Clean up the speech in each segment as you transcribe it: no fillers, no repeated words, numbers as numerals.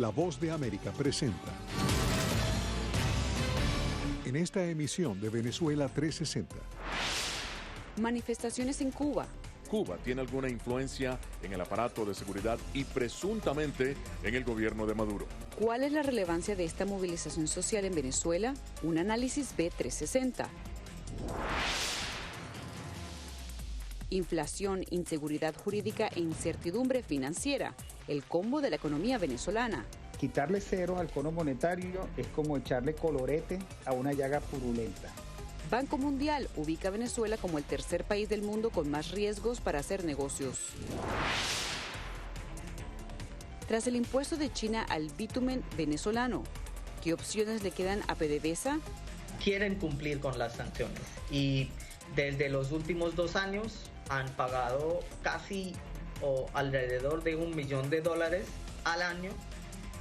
La Voz de América presenta. En esta emisión de Venezuela 360. Manifestaciones en Cuba. Cuba tiene alguna influencia en el aparato de seguridad y presuntamente en el gobierno de Maduro. ¿Cuál es la relevancia de esta movilización social en Venezuela? Un análisis B360. Inflación, inseguridad jurídica e incertidumbre financiera. El combo de la economía venezolana. Quitarle cero al Fondo Monetario es como echarle colorete a una llaga purulenta. Banco Mundial ubica a Venezuela como el tercer país del mundo con más riesgos para hacer negocios. Tras el impuesto de China al bitumen venezolano, ¿qué opciones le quedan a PDVSA? Quieren cumplir con las sanciones y desde los últimos 2 años han pagado casi o alrededor de $1 millón al año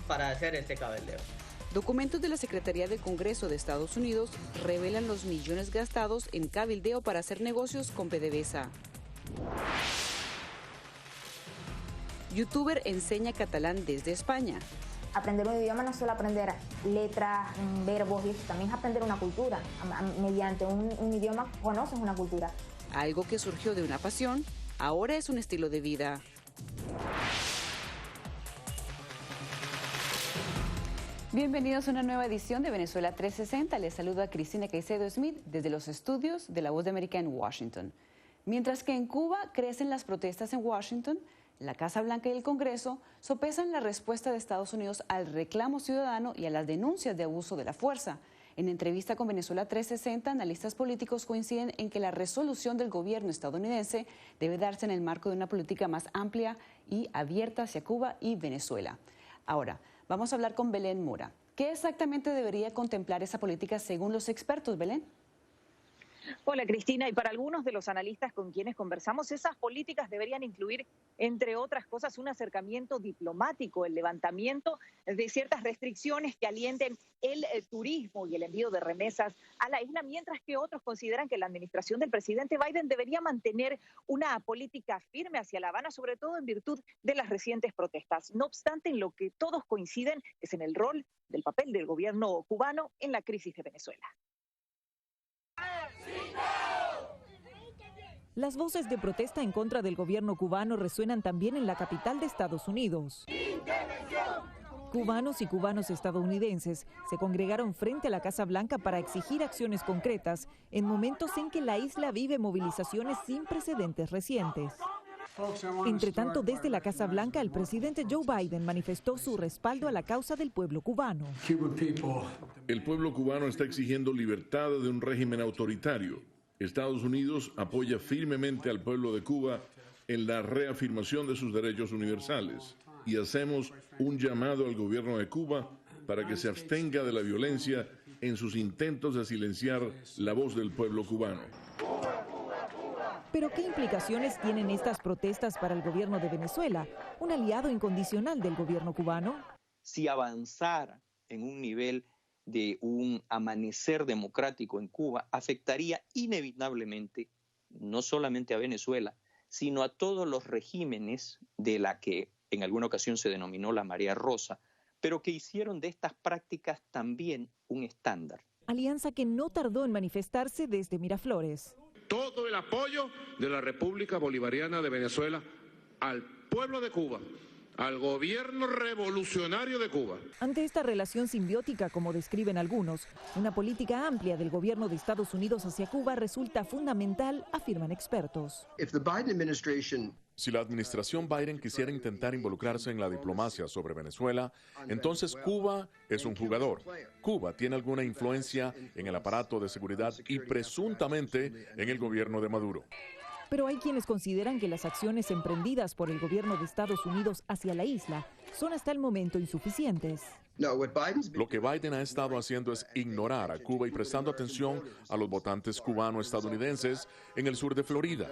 para hacer este cabildeo. Documentos de la Secretaría del Congreso de Estados Unidos revelan los millones gastados en cabildeo para hacer negocios con PDVSA. Youtuber enseña catalán desde España. Aprender un idioma no es solo aprender letras, verbos, y también es aprender una cultura. Mediante un idioma conoces una cultura. Algo que surgió de una pasión, ahora es un estilo de vida. Bienvenidos a una nueva edición de Venezuela 360. Les saludo a Cristina Caicedo Smith desde los estudios de La Voz de América en Washington. Mientras que en Cuba crecen las protestas en Washington, la Casa Blanca y el Congreso sopesan la respuesta de Estados Unidos al reclamo ciudadano y a las denuncias de abuso de la fuerza. En entrevista con Venezuela 360, analistas políticos coinciden en que la resolución del gobierno estadounidense debe darse en el marco de una política más amplia y abierta hacia Cuba y Venezuela. Ahora, vamos a hablar con Belén Mora. ¿Qué exactamente debería contemplar esa política según los expertos, Belén? Hola Cristina, y para algunos de los analistas con quienes conversamos, esas políticas deberían incluir, entre otras cosas, un acercamiento diplomático, el levantamiento de ciertas restricciones que alienten el turismo y el envío de remesas a la isla, mientras que otros consideran que la administración del presidente Biden debería mantener una política firme hacia La Habana, sobre todo en virtud de las recientes protestas. No obstante, en lo que todos coinciden es en el rol del papel del gobierno cubano en la crisis de Venezuela. Las voces de protesta en contra del gobierno cubano resuenan también en la capital de Estados Unidos. Cubanos y cubanos estadounidenses se congregaron frente a la Casa Blanca para exigir acciones concretas en momentos en que la isla vive movilizaciones sin precedentes recientes. Entre tanto, desde la Casa Blanca, el presidente Joe Biden manifestó su respaldo a la causa del pueblo cubano. El pueblo cubano está exigiendo libertad de un régimen autoritario. Estados Unidos apoya firmemente al pueblo de Cuba en la reafirmación de sus derechos universales y hacemos un llamado al gobierno de Cuba para que se abstenga de la violencia en sus intentos de silenciar la voz del pueblo cubano. Pero ¿qué implicaciones tienen estas protestas para el gobierno de Venezuela, un aliado incondicional del gobierno cubano? Si avanzara en un nivel de un amanecer democrático en Cuba, afectaría inevitablemente no solamente a Venezuela, sino a todos los regímenes de la que en alguna ocasión se denominó la Marea Rosa, pero que hicieron de estas prácticas también un estándar. Alianza que no tardó en manifestarse desde Miraflores. Todo el apoyo de la República Bolivariana de Venezuela al pueblo de Cuba, al gobierno revolucionario de Cuba. Ante esta relación simbiótica, como describen algunos, una política amplia del gobierno de Estados Unidos hacia Cuba resulta fundamental, afirman expertos. Si la administración Biden quisiera intentar involucrarse en la diplomacia sobre Venezuela, entonces Cuba es un jugador. Cuba tiene alguna influencia en el aparato de seguridad y presuntamente en el gobierno de Maduro. Pero hay quienes consideran que las acciones emprendidas por el gobierno de Estados Unidos hacia la isla son hasta el momento insuficientes. Lo que Biden ha estado haciendo es ignorar a Cuba y prestando atención a los votantes cubano-estadounidenses en el sur de Florida.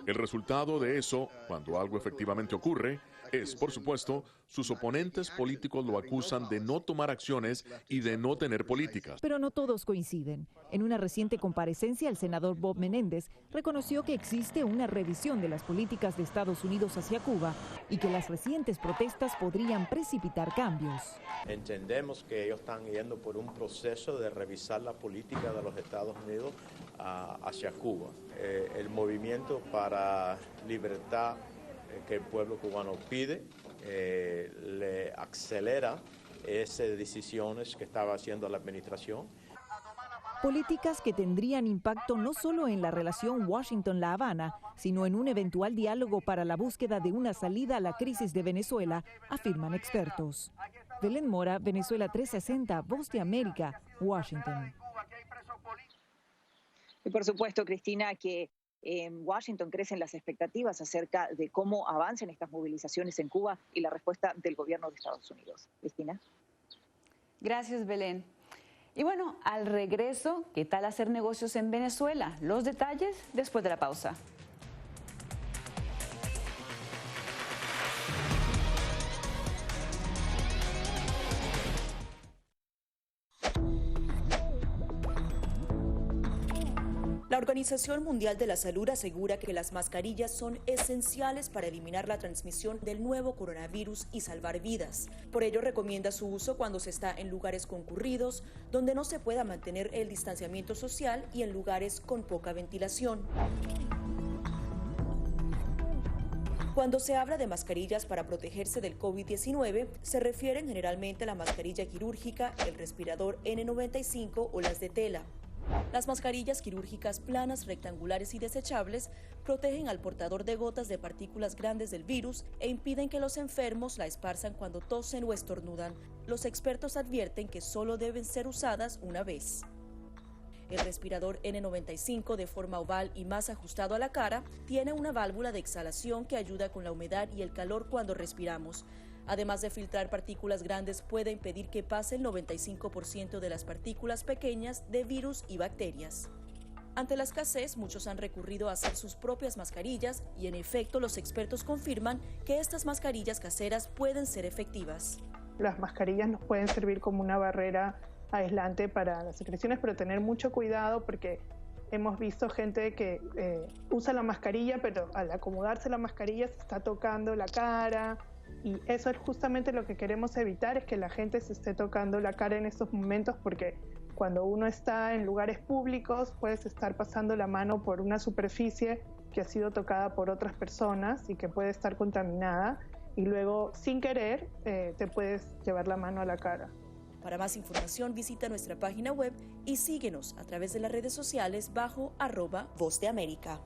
El resultado de eso, cuando algo efectivamente ocurre, es, por supuesto, sus oponentes políticos lo acusan de no tomar acciones y de no tener políticas. Pero no todos coinciden. En una reciente comparecencia, el senador Bob Menéndez reconoció que existe una revisión de las políticas de Estados Unidos hacia Cuba y que las recientes protestas podrían podrían precipitar cambios. Entendemos que ellos están yendo por un proceso de revisar la política de los Estados Unidos hacia Cuba. El movimiento para libertad que el pueblo cubano pide le acelera esas decisiones que estaba haciendo la administración. Políticas que tendrían impacto no solo en la relación Washington-La Habana, sino en un eventual diálogo para la búsqueda de una salida a la crisis de Venezuela, afirman expertos. Belén Mora, Venezuela 360, Voz de América, Washington. Y por supuesto, Cristina, que en Washington crecen las expectativas acerca de cómo avancen estas movilizaciones en Cuba y la respuesta del gobierno de Estados Unidos. Cristina. Gracias, Belén. Y bueno, al regreso, ¿qué tal hacer negocios en Venezuela? Los detalles después de la pausa. La Organización Mundial de la Salud asegura que las mascarillas son esenciales para eliminar la transmisión del nuevo coronavirus y salvar vidas. Por ello, recomienda su uso cuando se está en lugares concurridos, donde no se pueda mantener el distanciamiento social y en lugares con poca ventilación. Cuando se habla de mascarillas para protegerse del COVID-19, se refieren generalmente a la mascarilla quirúrgica, el respirador N95 o las de tela. Las mascarillas quirúrgicas planas, rectangulares y desechables protegen al portador de gotas de partículas grandes del virus e impiden que los enfermos la esparzan cuando tosen o estornudan. Los expertos advierten que solo deben ser usadas una vez. El respirador N95, de forma oval y más ajustado a la cara, tiene una válvula de exhalación que ayuda con la humedad y el calor cuando respiramos. Además de filtrar partículas grandes, puede impedir que pase el 95% de las partículas pequeñas de virus y bacterias. Ante la escasez, muchos han recurrido a hacer sus propias mascarillas y en efecto los expertos confirman que estas mascarillas caseras pueden ser efectivas. Las mascarillas nos pueden servir como una barrera aislante para las secreciones, pero tener mucho cuidado porque hemos visto gente que usa la mascarilla, pero al acomodarse la mascarilla se está tocando la cara. Y eso es justamente lo que queremos evitar, es que la gente se esté tocando la cara en estos momentos, porque cuando uno está en lugares públicos puedes estar pasando la mano por una superficie que ha sido tocada por otras personas y que puede estar contaminada y luego sin querer te puedes llevar la mano a la cara. Para más información visita nuestra página web y síguenos a través de las redes sociales bajo @Voz de América.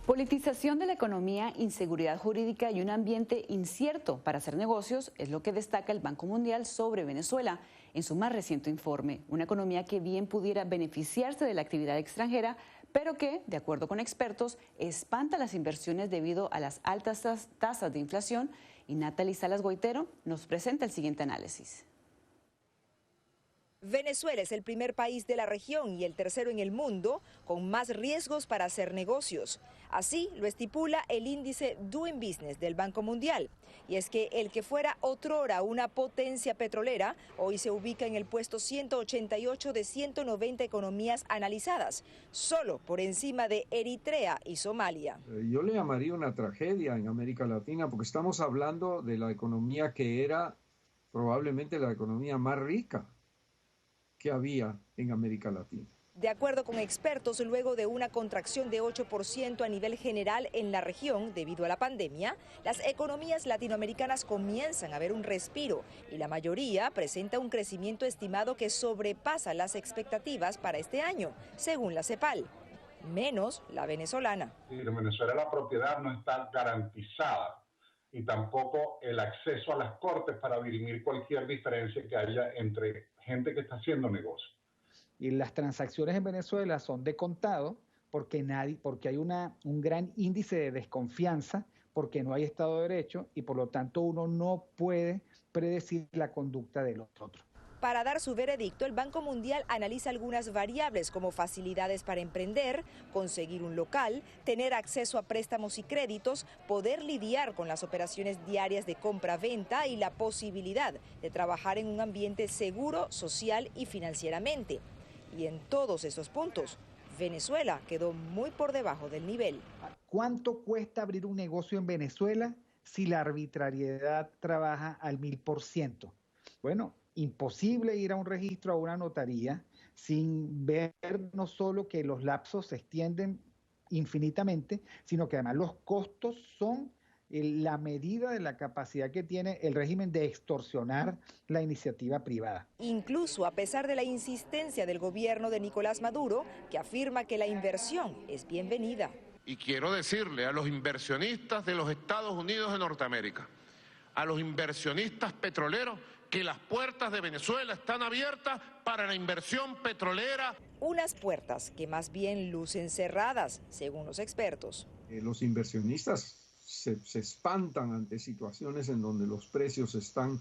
Politización de la economía, inseguridad jurídica y un ambiente incierto para hacer negocios es lo que destaca el Banco Mundial sobre Venezuela en su más reciente informe. Una economía que bien pudiera beneficiarse de la actividad extranjera, pero que, de acuerdo con expertos, espanta las inversiones debido a las altas tasas de inflación. Y Natalie Salas Goitero nos presenta el siguiente análisis. Venezuela es el primer país de la región y el tercero en el mundo con más riesgos para hacer negocios. Así lo estipula el índice Doing Business del Banco Mundial. Y es que el que fuera otrora una potencia petrolera, hoy se ubica en el puesto 188 de 190 economías analizadas, solo por encima de Eritrea y Somalia. Yo le llamaría una tragedia en América Latina porque estamos hablando de la economía que era probablemente la economía más rica que había en América Latina. De acuerdo con expertos, luego de una contracción de 8% a nivel general en la región debido a la pandemia, las economías latinoamericanas comienzan a ver un respiro y la mayoría presenta un crecimiento estimado que sobrepasa las expectativas para este año, según la CEPAL, menos la venezolana. En Venezuela la propiedad no está garantizada y tampoco el acceso a las cortes para dirimir cualquier diferencia que haya entre gente que está haciendo negocio. Y las transacciones en Venezuela son de contado porque hay un gran índice de desconfianza, porque no hay Estado de Derecho y por lo tanto uno no puede predecir la conducta de los otros. Para dar su veredicto, el Banco Mundial analiza algunas variables como facilidades para emprender, conseguir un local, tener acceso a préstamos y créditos, poder lidiar con las operaciones diarias de compra-venta y la posibilidad de trabajar en un ambiente seguro, social y financieramente. Y en todos esos puntos, Venezuela quedó muy por debajo del nivel. ¿Cuánto cuesta abrir un negocio en Venezuela si la arbitrariedad trabaja al 1000%? Bueno, imposible ir a un registro, a una notaría, sin ver no solo que los lapsos se extienden infinitamente, sino que además los costos son la medida de la capacidad que tiene el régimen de extorsionar la iniciativa privada. Incluso a pesar de la insistencia del gobierno de Nicolás Maduro, que afirma que la inversión es bienvenida. Y quiero decirle a los inversionistas de los Estados Unidos de Norteamérica, a los inversionistas petroleros, que las puertas de Venezuela están abiertas para la inversión petrolera. Unas puertas que más bien lucen cerradas, según los expertos. Los inversionistas se espantan ante situaciones en donde los precios están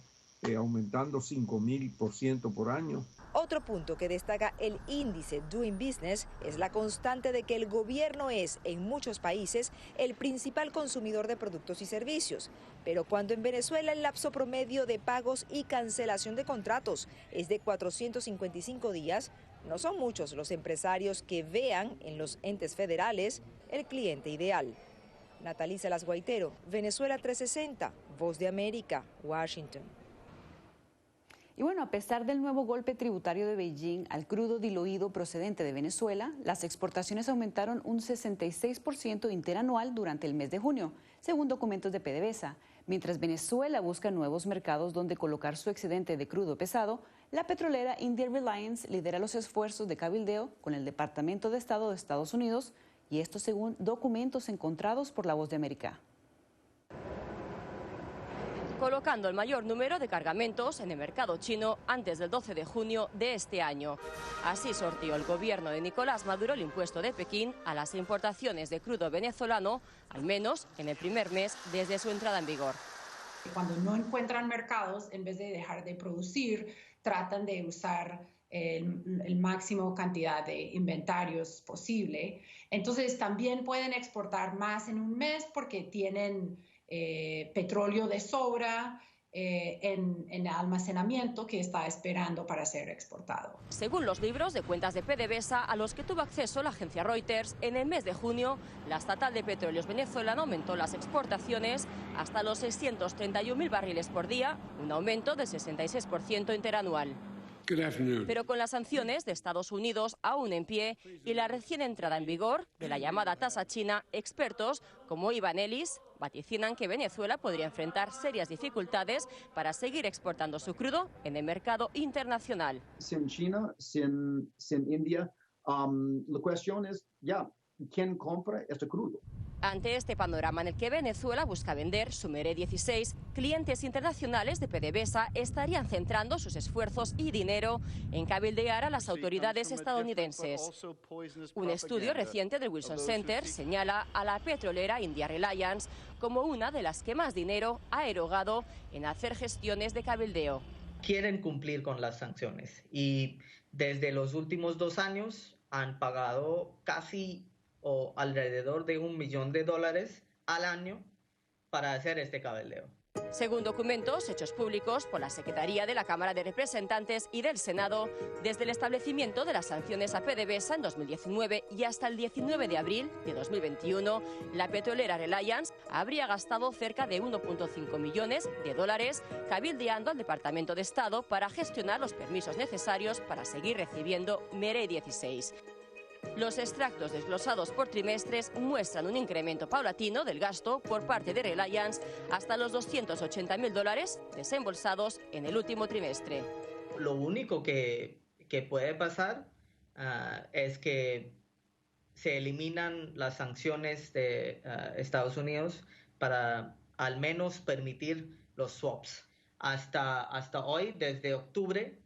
aumentando 5.000% por año. Otro punto que destaca el índice Doing Business es la constante de que el gobierno es, en muchos países, el principal consumidor de productos y servicios. Pero cuando en Venezuela el lapso promedio de pagos y cancelación de contratos es de 455 días, no son muchos los empresarios que vean en los entes federales el cliente ideal. Natalie Salas Guaitero, Venezuela 360, Voz de América, Washington. Y bueno, a pesar del nuevo golpe tributario de Beijing al crudo diluido procedente de Venezuela, las exportaciones aumentaron un 66% interanual durante el mes de junio, según documentos de PDVSA. Mientras Venezuela busca nuevos mercados donde colocar su excedente de crudo pesado, la petrolera India Reliance lidera los esfuerzos de cabildeo con el Departamento de Estado de Estados Unidos, y esto según documentos encontrados por La Voz de América. Colocando el mayor número de cargamentos en el mercado chino antes del 12 de junio de este año. Así sorteó el gobierno de Nicolás Maduro el impuesto de Pekín a las importaciones de crudo venezolano, al menos en el primer mes desde su entrada en vigor. Cuando no encuentran mercados, en vez de dejar de producir, tratan de usar el máximo cantidad de inventarios posible. Entonces también pueden exportar más en un mes porque tienen petróleo de sobra en almacenamiento que está esperando para ser exportado. Según los libros de cuentas de PDVSA a los que tuvo acceso la agencia Reuters, en el mes de junio, la estatal de petróleos venezolana aumentó las exportaciones hasta los 631.000 barriles por día, un aumento del 66% interanual. Pero con las sanciones de Estados Unidos aún en pie y la recién entrada en vigor de la llamada tasa china, expertos como Ivan Ellis vaticinan que Venezuela podría enfrentar serias dificultades para seguir exportando su crudo en el mercado internacional. Sin China, sin India, la cuestión es ¿quién compra este crudo? Ante este panorama en el que Venezuela busca vender su Meré 16, clientes internacionales de PDVSA estarían centrando sus esfuerzos y dinero en cabildear a las autoridades estadounidenses. Un estudio reciente del Wilson Center señala a la petrolera India Reliance como una de las que más dinero ha erogado en hacer gestiones de cabildeo. Quieren cumplir con las sanciones y desde los últimos 2 años han pagado casi o alrededor de $1 millón al año para hacer este cabildeo. Según documentos hechos públicos por la Secretaría de la Cámara de Representantes y del Senado, desde el establecimiento de las sanciones a PDVSA en 2019 y hasta el 19 de abril de 2021, la petrolera Reliance habría gastado cerca de $1.5 millones cabildeando al Departamento de Estado para gestionar los permisos necesarios para seguir recibiendo Meré 16. Los extractos desglosados por trimestres muestran un incremento paulatino del gasto por parte de Reliance hasta los $280.000 desembolsados en el último trimestre. Lo único que puede pasar es que se eliminan las sanciones de Estados Unidos para al menos permitir los swaps. Hasta hoy, desde octubre,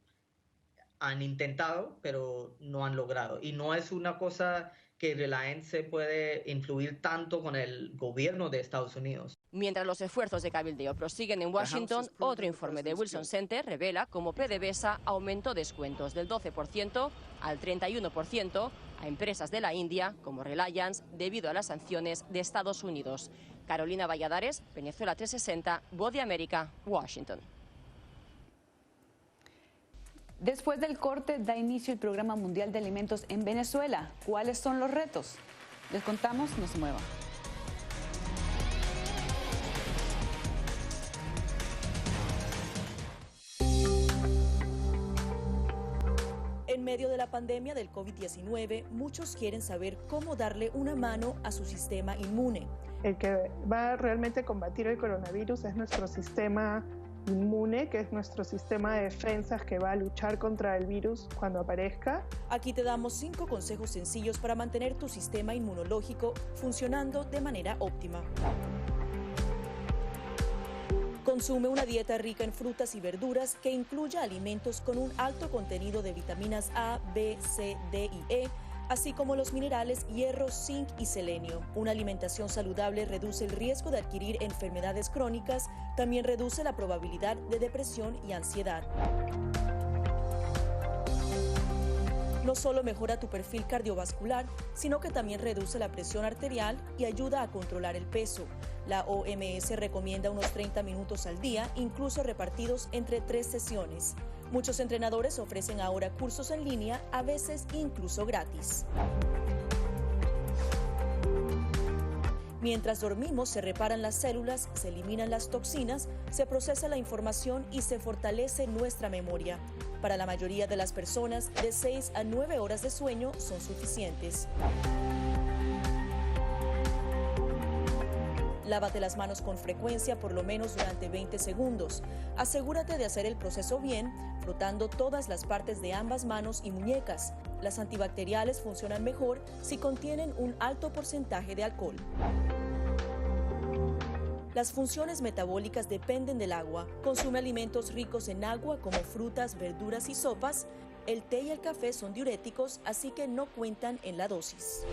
han intentado, pero no han logrado. Y no es una cosa que Reliance puede influir tanto con el gobierno de Estados Unidos. Mientras los esfuerzos de cabildeo prosiguen en Washington, otro informe del Wilson Center revela cómo PDVSA aumentó descuentos del 12% al 31% a empresas de la India como Reliance debido a las sanciones de Estados Unidos. Carolina Valladares, Venezuela 360, Voz de América, Washington. Después del corte da inicio el Programa Mundial de Alimentos en Venezuela. ¿Cuáles son los retos? Les contamos, no se muevan. En medio de la pandemia del COVID-19, muchos quieren saber cómo darle una mano a su sistema inmune. El que va a realmente combatir el coronavirus es nuestro sistema inmune, que es nuestro sistema de defensas que va a luchar contra el virus cuando aparezca. Aquí te damos 5 consejos sencillos para mantener tu sistema inmunológico funcionando de manera óptima. Consume una dieta rica en frutas y verduras que incluya alimentos con un alto contenido de vitaminas A, B, C, D y E, así como los minerales hierro, zinc y selenio. Una alimentación saludable reduce el riesgo de adquirir enfermedades crónicas, también reduce la probabilidad de depresión y ansiedad. No solo mejora tu perfil cardiovascular, sino que también reduce la presión arterial y ayuda a controlar el peso. La OMS recomienda unos 30 minutos al día, incluso repartidos entre 3 sesiones. Muchos entrenadores ofrecen ahora cursos en línea, a veces incluso gratis. Mientras dormimos, se reparan las células, se eliminan las toxinas, se procesa la información y se fortalece nuestra memoria. Para la mayoría de las personas, de 6 a 9 horas de sueño son suficientes. Lávate las manos con frecuencia, por lo menos durante 20 segundos. Asegúrate de hacer el proceso bien, frotando todas las partes de ambas manos y muñecas. Las antibacteriales funcionan mejor si contienen un alto porcentaje de alcohol. Las funciones metabólicas dependen del agua. Consume alimentos ricos en agua como frutas, verduras y sopas. El té y el café son diuréticos, así que no cuentan en la dosis.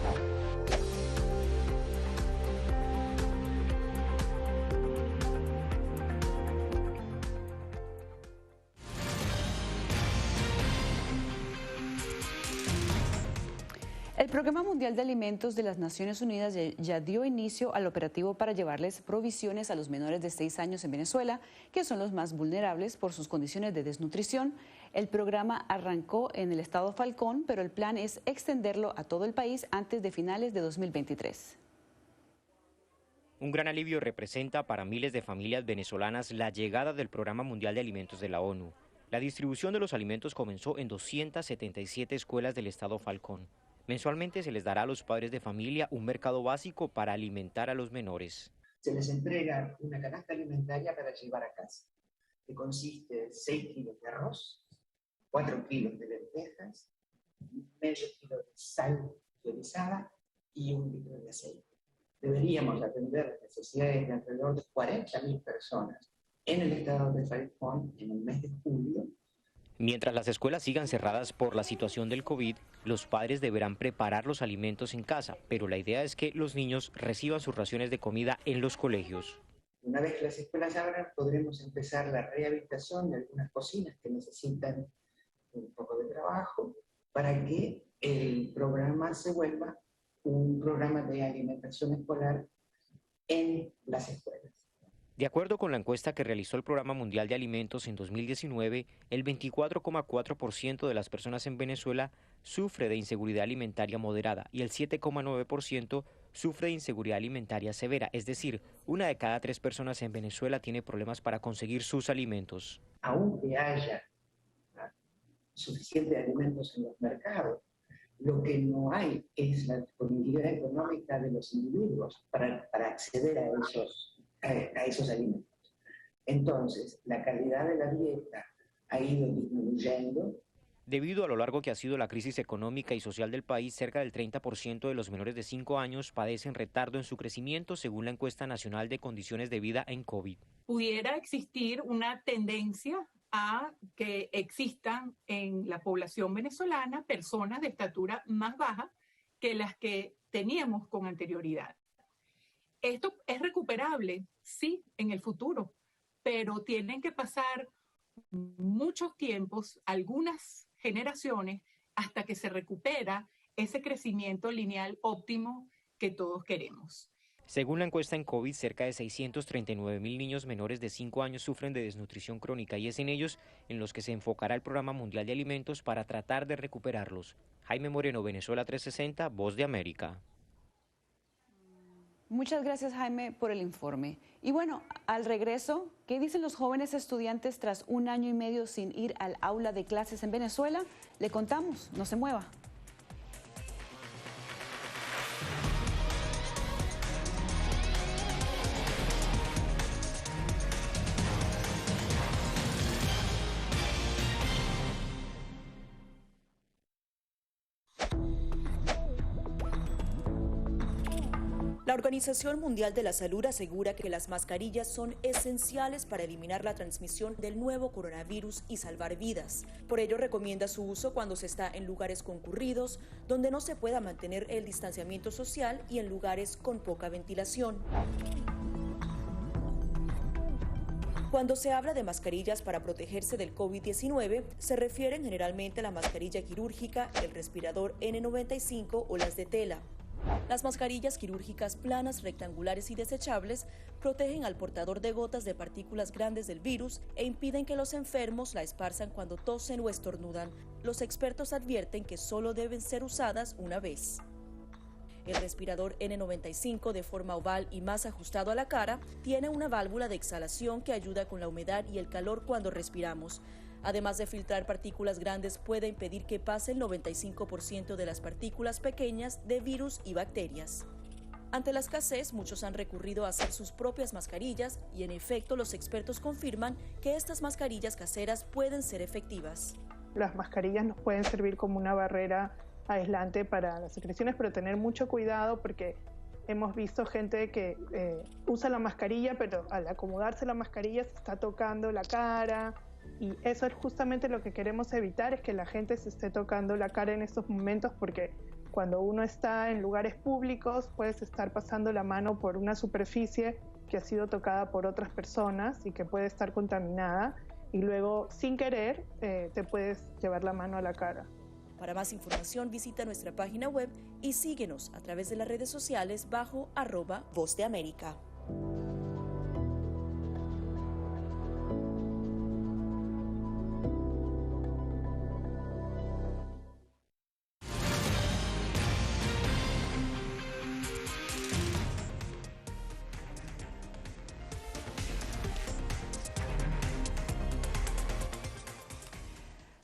El Programa Mundial de Alimentos de las Naciones Unidas ya dio inicio al operativo para llevarles provisiones a los menores de 6 años en Venezuela, que son los más vulnerables por sus condiciones de desnutrición. El programa arrancó en el estado Falcón, pero el plan es extenderlo a todo el país antes de finales de 2023. Un gran alivio representa para miles de familias venezolanas la llegada del Programa Mundial de Alimentos de la ONU. La distribución de los alimentos comenzó en 277 escuelas del estado Falcón. Mensualmente se les dará a los padres de familia un mercado básico para alimentar a los menores. Se les entrega una canasta alimentaria para llevar a casa, que consiste de 6 kilos de arroz, 4 kilos de lentejas, medio kilo de sal ionizada y 1 litro de aceite. Deberíamos atender las necesidades de alrededor de 40.000 personas en el estado de Falcón en el mes de julio. Mientras las escuelas sigan cerradas por la situación del COVID, los padres deberán preparar los alimentos en casa, pero la idea es que los niños reciban sus raciones de comida en los colegios. Una vez que las escuelas abran, podremos empezar la rehabilitación de algunas cocinas que necesitan un poco de trabajo para que el programa se vuelva un programa de alimentación escolar en las escuelas. De acuerdo con la encuesta que realizó el Programa Mundial de Alimentos en 2019, el 24,4% de las personas en Venezuela sufre de inseguridad alimentaria moderada y el 7,9% sufre de inseguridad alimentaria severa, es decir, 1 de cada 3 personas en Venezuela tiene problemas para conseguir sus alimentos. Aunque haya suficientes alimentos en los mercados, lo que no hay es la disponibilidad económica de los individuos para acceder a esos alimentos. Entonces, la calidad de la dieta ha ido disminuyendo. Debido a lo largo que ha sido la crisis económica y social del país, cerca del 30% de los menores de 5 años padecen retardo en su crecimiento, según la encuesta nacional de condiciones de vida en COVID. Pudiera existir una tendencia a que existan en la población venezolana personas de estatura más baja que las que teníamos con anterioridad. Esto es recuperable, sí, en el futuro, pero tienen que pasar muchos tiempos, algunas generaciones, hasta que se recupera ese crecimiento lineal óptimo que todos queremos. Según la encuesta en COVID, cerca de 639.000 niños menores de 5 años sufren de desnutrición crónica y es en ellos en los que se enfocará el Programa Mundial de Alimentos para tratar de recuperarlos. Jaime Moreno, Venezuela 360, Voz de América. Muchas gracias, Jaime, por el informe. Y bueno, al regreso, ¿qué dicen los jóvenes estudiantes tras 1 año y medio sin ir al aula de clases en Venezuela? Le contamos, no se mueva. La Organización Mundial de la Salud asegura que las mascarillas son esenciales para eliminar la transmisión del nuevo coronavirus y salvar vidas. Por ello, recomienda su uso cuando se está en lugares concurridos, donde no se pueda mantener el distanciamiento social y en lugares con poca ventilación. Cuando se habla de mascarillas para protegerse del COVID-19, se refieren generalmente a la mascarilla quirúrgica, el respirador N95 o las de tela. Las mascarillas quirúrgicas planas, rectangulares y desechables protegen al portador de gotas de partículas grandes del virus e impiden que los enfermos la esparzan cuando tosen o estornudan. Los expertos advierten que solo deben ser usadas una vez. El respirador N95, de forma oval y más ajustado a la cara, tiene una válvula de exhalación que ayuda con la humedad y el calor cuando respiramos. Además de filtrar partículas grandes, puede impedir que pase el 95% de las partículas pequeñas de virus y bacterias. Ante la escasez, muchos han recurrido a hacer sus propias mascarillas y, en efecto, los expertos confirman que estas mascarillas caseras pueden ser efectivas. Las mascarillas nos pueden servir como una barrera aislante para las secreciones, pero tener mucho cuidado porque hemos visto gente que usa la mascarilla, pero al acomodarse la mascarilla se está tocando la cara. Y eso es justamente lo que queremos evitar, es que la gente se esté tocando la cara en estos momentos, porque cuando uno está en lugares públicos puedes estar pasando la mano por una superficie que ha sido tocada por otras personas y que puede estar contaminada y luego sin querer te puedes llevar la mano a la cara. Para más información visita nuestra página web y síguenos a través de las redes sociales bajo @Voz de América.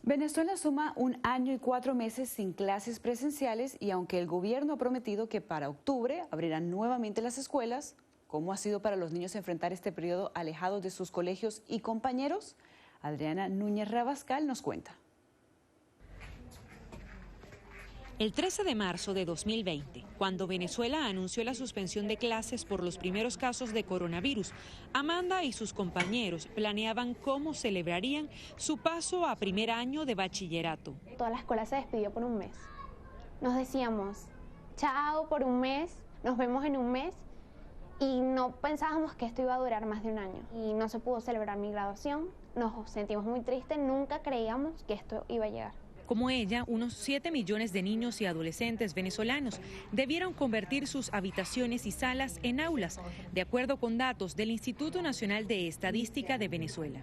Venezuela suma 1 año y 4 meses sin clases presenciales y aunque el gobierno ha prometido que para octubre abrirán nuevamente las escuelas, ¿cómo ha sido para los niños enfrentar este periodo alejados de sus colegios y compañeros? Adriana Núñez Rabascal nos cuenta. El 13 de marzo de 2020, cuando Venezuela anunció la suspensión de clases por los primeros casos de coronavirus, Amanda y sus compañeros planeaban cómo celebrarían su paso a primer año de bachillerato. Toda la escuela se despidió por un mes. Nos decíamos, chao por un mes, nos vemos en un mes, y no pensábamos que esto iba a durar más de 1 año. Y no se pudo celebrar mi graduación, nos sentimos muy tristes, nunca creíamos que esto iba a llegar. Como ella, unos 7 millones de niños y adolescentes venezolanos debieron convertir sus habitaciones y salas en aulas, de acuerdo con datos del Instituto Nacional de Estadística de Venezuela.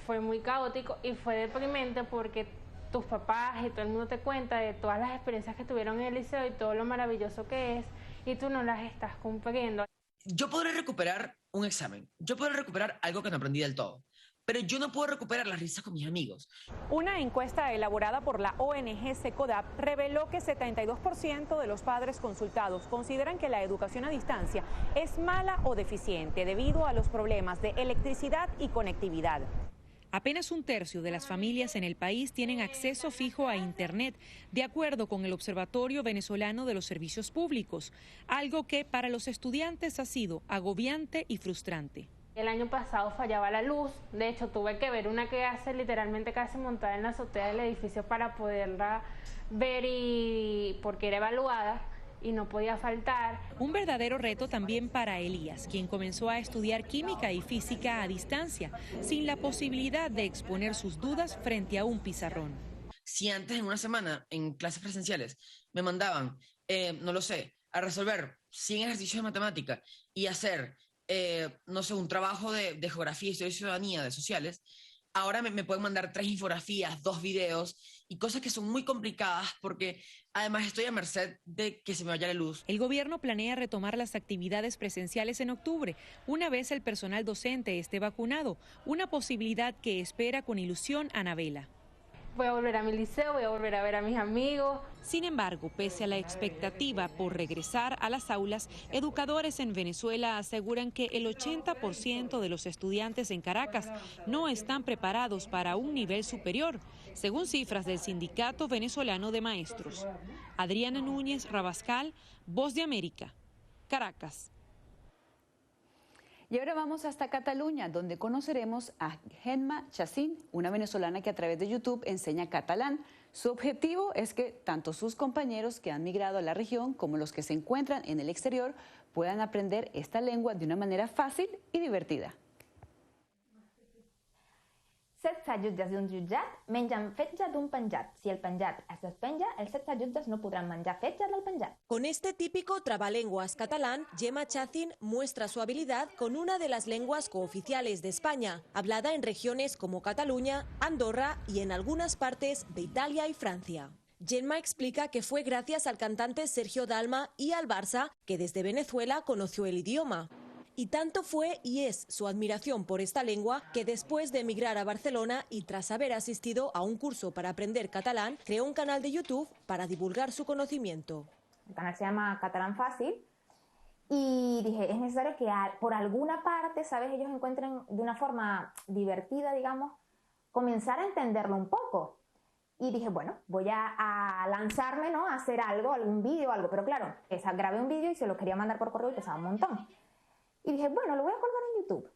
Fue muy caótico y fue deprimente porque tus papás y todo el mundo te cuenta de todas las experiencias que tuvieron en el liceo y todo lo maravilloso que es, y tú no las estás cumpliendo. Yo podré recuperar un examen, yo podré recuperar algo que no aprendí del todo, pero yo no puedo recuperar las risas con mis amigos. Una encuesta elaborada por la ONG SECODAP reveló que 72% de los padres consultados consideran que la educación a distancia es mala o deficiente debido a los problemas de electricidad y conectividad. Apenas 1/3 de las familias en el país tienen acceso fijo a Internet, de acuerdo con el Observatorio Venezolano de los Servicios Públicos, algo que para los estudiantes ha sido agobiante y frustrante. El año pasado fallaba la luz, de hecho tuve que ver una clase literalmente casi montada en la azotea del edificio para poderla ver porque era evaluada, y no podía faltar. Un verdadero reto también para Elías, quien comenzó a estudiar química y física a distancia, sin la posibilidad de exponer sus dudas frente a un pizarrón. Si antes en una semana, en clases presenciales, me mandaban, no lo sé, a resolver 100 ejercicios de matemática y hacer, no sé, un trabajo de geografía, historia y ciudadanía, de sociales, ahora me pueden mandar 3 infografías, 2 videos y cosas que son muy complicadas porque además estoy a merced de que se me vaya la luz. El gobierno planea retomar las actividades presenciales en octubre, una vez el personal docente esté vacunado, una posibilidad que espera con ilusión Anabela. Voy a volver a mi liceo, voy a volver a ver a mis amigos. Sin embargo, pese a la expectativa por regresar a las aulas, educadores en Venezuela aseguran que el 80% de los estudiantes en Caracas no están preparados para un nivel superior, según cifras del Sindicato Venezolano de Maestros. Adriana Núñez Rabascal, Voz de América, Caracas. Y ahora vamos hasta Cataluña, donde conoceremos a Gemma Chacín, una venezolana que a través de YouTube enseña catalán. Su objetivo es que tanto sus compañeros que han migrado a la región como los que se encuentran en el exterior puedan aprender esta lengua de una manera fácil y divertida. 16 jutges d'un jutjat mengen fetge d'un penjat. Si el penjat es despenja, els 16 jutges no podrán menjar fetge del penjat. Con este típico trabalenguas catalán, Gemma Chacín muestra su habilidad con una de las lenguas cooficiales de España, hablada en regiones como Cataluña, Andorra y en algunas partes de Italia y Francia. Gemma explica que fue gracias al cantante Sergio Dalma y al Barça que desde Venezuela conoció el idioma. Y tanto fue y es su admiración por esta lengua que después de emigrar a Barcelona y tras haber asistido a un curso para aprender catalán, creó un canal de YouTube para divulgar su conocimiento. El canal se llama Catalán Fácil y dije, es necesario que por alguna parte, ¿sabes?, ellos encuentren de una forma divertida, digamos, comenzar a entenderlo un poco. Y dije, bueno, voy a lanzarme, ¿no?, a hacer algo, algún vídeo, algo. Pero claro, grabé un vídeo y se lo quería mandar por correo y pesaba un montón. Y dije, bueno, lo voy a colgar en YouTube.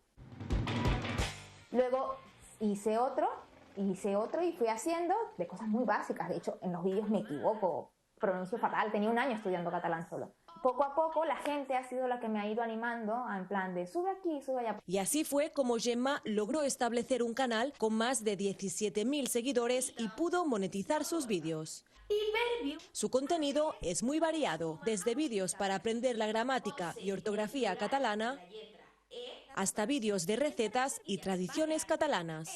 Luego hice otro y fui haciendo de cosas muy básicas. De hecho, en los vídeos me equivoco, pronuncio fatal. Tenía un año estudiando catalán solo. Poco a poco la gente ha sido la que me ha ido animando en plan de sube aquí, sube allá. Y así fue como Gemma logró establecer un canal con más de 17.000 seguidores y pudo monetizar sus vídeos. Su contenido es muy variado, desde vídeos para aprender la gramática y ortografía catalana hasta vídeos de recetas y tradiciones catalanas.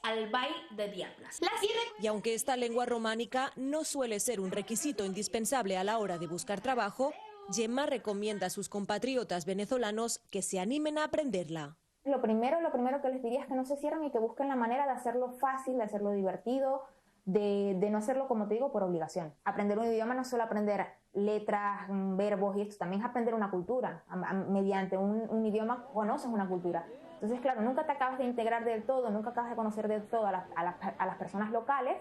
Al ball de diables. Y aunque esta lengua románica no suele ser un requisito indispensable a la hora de buscar trabajo, Gemma recomienda a sus compatriotas venezolanos que se animen a aprenderla. Lo primero que les diría es que no se cierren y que busquen la manera de hacerlo fácil, de hacerlo divertido, de no hacerlo, como te digo, por obligación. Aprender un idioma no es solo aprender letras, verbos y esto, también es aprender una cultura. Mediante un idioma conoces una cultura. Entonces, claro, nunca te acabas de integrar del todo, nunca acabas de conocer del todo a las personas locales,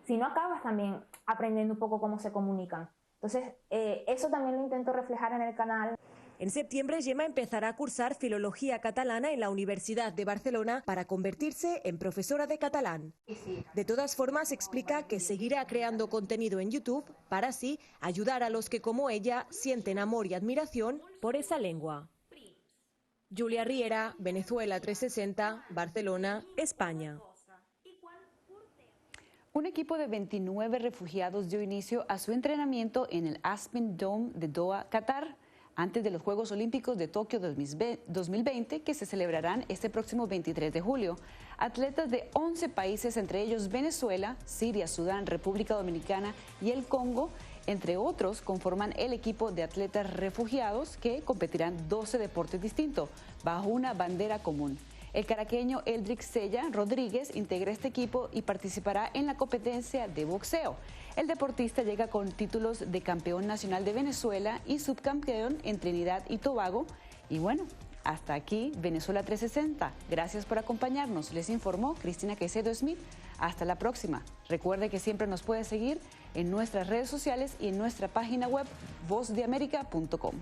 sino acabas también aprendiendo un poco cómo se comunican. Entonces, eso también lo intento reflejar en el canal. En septiembre, Gemma empezará a cursar Filología Catalana en la Universidad de Barcelona para convertirse en profesora de catalán. De todas formas, explica que seguirá creando contenido en YouTube para así ayudar a los que, como ella, sienten amor y admiración por esa lengua. Julia Riera, Venezuela 360, Barcelona, España. Un equipo de 29 refugiados dio inicio a su entrenamiento en el Aspen Dome de Doha, Qatar, antes de los Juegos Olímpicos de Tokio 2020, que se celebrarán este próximo 23 de julio. Atletas de 11 países, entre ellos Venezuela, Siria, Sudán, República Dominicana y el Congo, entre otros, conforman el equipo de atletas refugiados que competirán 12 deportes distintos, bajo una bandera común. El caraqueño Eldrick Sella Rodríguez integra este equipo y participará en la competencia de boxeo. El deportista llega con títulos de campeón nacional de Venezuela y subcampeón en Trinidad y Tobago. Y bueno, hasta aquí Venezuela 360. Gracias por acompañarnos. Les informó Cristina Caicedo Smith. Hasta la próxima. Recuerde que siempre nos puede seguir en nuestras redes sociales y en nuestra página web vozdeamerica.com.